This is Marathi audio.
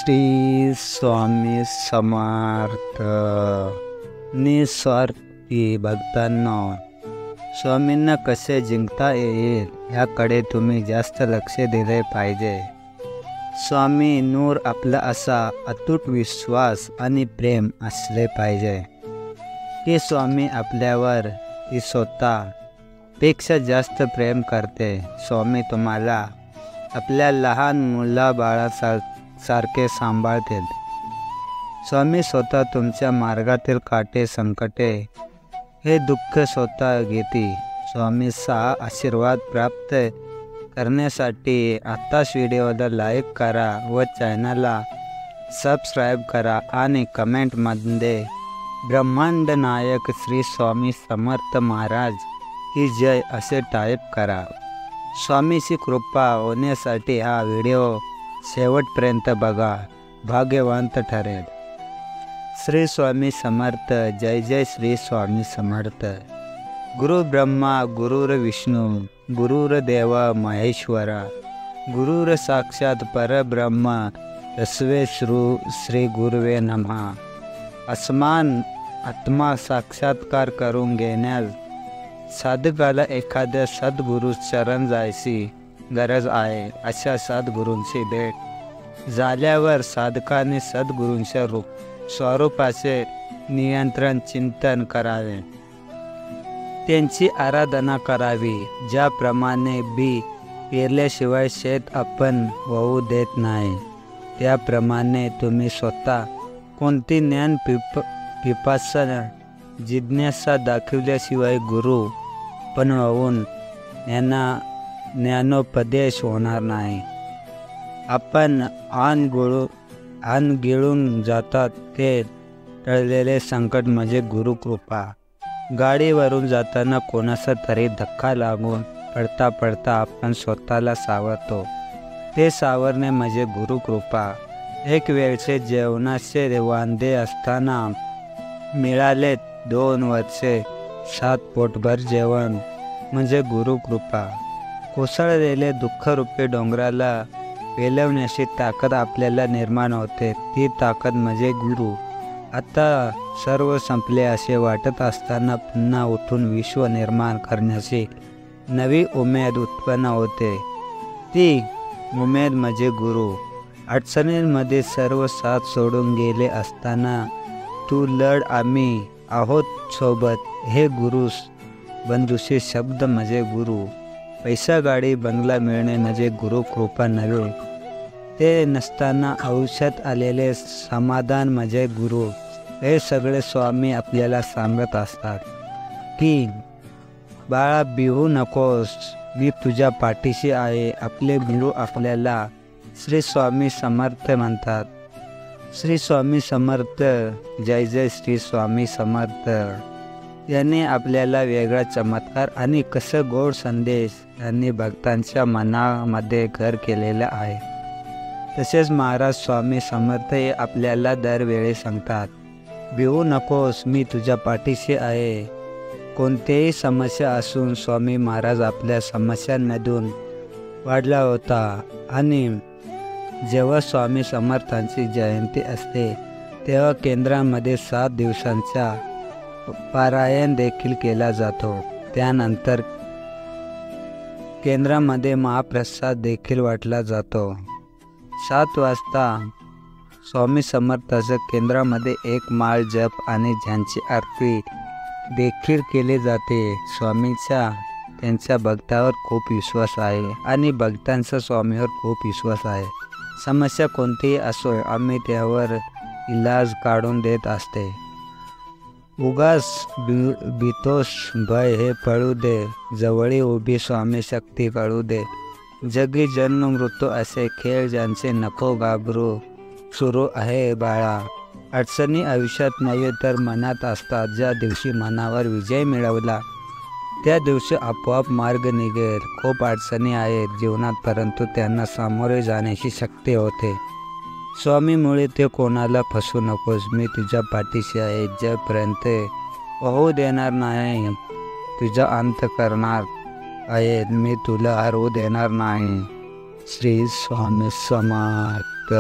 श्री स्वामी समर्थ. निस्वार्थी भक्तांनो, स्वामींना कसे जिंकता येईल याकडे तुम्ही जास्त लक्ष दिले पाहिजे. स्वामी नूर आपला असा अतूट विश्वास आणि प्रेम असले पाहिजे की स्वामी आपल्यावर ती स्वतःपेक्षा जास्त प्रेम करते. स्वामी तुम्हाला आपल्या लहान मुलाबाळासारखे सांभाळतील. स्वामी स्वतः तुमच्या मार्गातील काटे संकटे हे दुःख स्वतः घेते. स्वामीचा आशीर्वाद प्राप्त करण्यासाठी आत्ताच व्हिडिओला लाईक करा व चॅनलला सबस्क्राईब करा आणि कमेंटमध्ये ब्रह्मांड नायक श्री स्वामी समर्थ महाराज की जय असे टाईप करा. स्वामीची कृपा होण्यासाठी हा व्हिडिओ शेवटपर्यंत बघा, भाग्यवंत ठरेल. श्री स्वामी समर्थ. जय जय श्री स्वामी समर्थ. गुरु ब्रह्मा गुरुर विष्णू गुरुर्देव महेश्वरा गुरुर साक्षात परब्रह्म तस्मै श्री गुरुवे नमः. आसमान आत्मा साक्षात्कार करून घेण्यास साधकाला एखाद्या सद्गुरू शरण जायची गरज आहे. अशा सद्गुरूंची भेट झाल्यावर साधकाने सद्गुरूंच्या स्वरूपाचे नियंत्रण चिंतन करावे, त्यांची आराधना करावी. ज्याप्रमाणे बी पेरल्याशिवाय शेत आपण वाहू देत नाही, त्याप्रमाणे तुम्ही स्वतः कोणती ज्ञान पिपासा जिज्ञासा दाखवल्याशिवाय गुरु पण होऊन ज्ञानोपदेश होणार नाही. आपण आन गिळून जातात ते टळलेले संकट म्हणजे गुरुकृपा. गाडीवरून जाताना कोणाचा तरी धक्का लागून पडता पडता आपण स्वतःला सावरतो, ते सावरणे म्हणजे गुरुकृपा. एक वेळचे जेवणाचे वांदे असताना मिळाले 2 वर्षे 7 पोटभर जेवण म्हणजे गुरुकृपा. कोसळलेले दुःखरूपी डोंगराला पेलवण्याची ताकद आपल्याला निर्माण होते, ती ताकद म्हणजे गुरु. आता सर्व संपले असे वाटत असताना पुन्हा उठून विश्व निर्माण करण्याची नवी उमेद उत्पन्न होते, ती उमेद म्हणजे गुरु. अडचणींमध्ये सर्व साथ सोडून गेले असताना तू लढ आम्ही आहोत सोबत, हे गुरु बंधूचे शब्द म्हणजे गुरु. पैसा गाडी बंगला मिळणे म्हणजे गुरु कृपा नव्हे, ते नसताना आयुष्यात आलेले समाधान म्हणजे गुरु. हे सगळे स्वामी आपल्याला सांगत असतात की बाळा भिवू नकोस, मी तुझ्या पाठीशी आहे. आपले गुरु आपल्याला श्री स्वामी समर्थ म्हणतात. श्री स्वामी समर्थ. जय जय श्री स्वामी समर्थ. यांनी आपल्याला वेगळा चमत्कार आणि कसं गोड संदेश यांनी भक्तांच्या मनामध्ये घर केलेला आहे. तसेच महाराज स्वामी समर्थ हे आपल्याला दरवेळी सांगतात, भिवू नकोस, मी तुझ्या पाठीशी आहे. कोणतीही समस्या असून स्वामी महाराज आपल्या समस्यांमधून वाढला होता. आणि जेव्हा स्वामी समर्थांची जयंती असते तेव्हा केंद्रामध्ये 7 दिवसांचा पारायण देखील केला जातो. त्यानंतर केंद्रामध्ये महाप्रसाद देखील वाटला जातो. 7 वाजता स्वामी समर्थाच्या केंद्रामध्ये 1 माळ जप आणि ज्यांची आरती देखील केली जाते. स्वामींचा त्यांच्या भक्तावर खूप विश्वास आहे आणि भक्तांचा स्वामीवर खूप विश्वास आहे. समस्या कोणतीही असो, आम्ही त्यावर इलाज काढून देत असते. उगाच भीतोस भय हे पळू दे, जवळी उभी स्वामी शक्ती कळू दे. जगी जन्म मृत्यू असे खेळ ज्यांचे नको घाबरू, सुरू आहे बाळा. अडचणी आयुष्यात नव्हे तर मनात असतात. ज्या दिवशी मनावर विजय मिळवला त्या दिवशी आपोआप मार्ग निघेल. खूप अडचणी आहेत जीवनात, परंतु त्यांना सामोरे जाण्याची शक्ती होते स्वामीमुळे. ते कोणाला फसवू नकोस, मी तुझ्या पाठीशी आहे. जोपर्यंत होऊ देणार नाही तुझा अंत करणार आहे, मी तुला हरवू देणार नाही. श्री स्वामी समर्थ.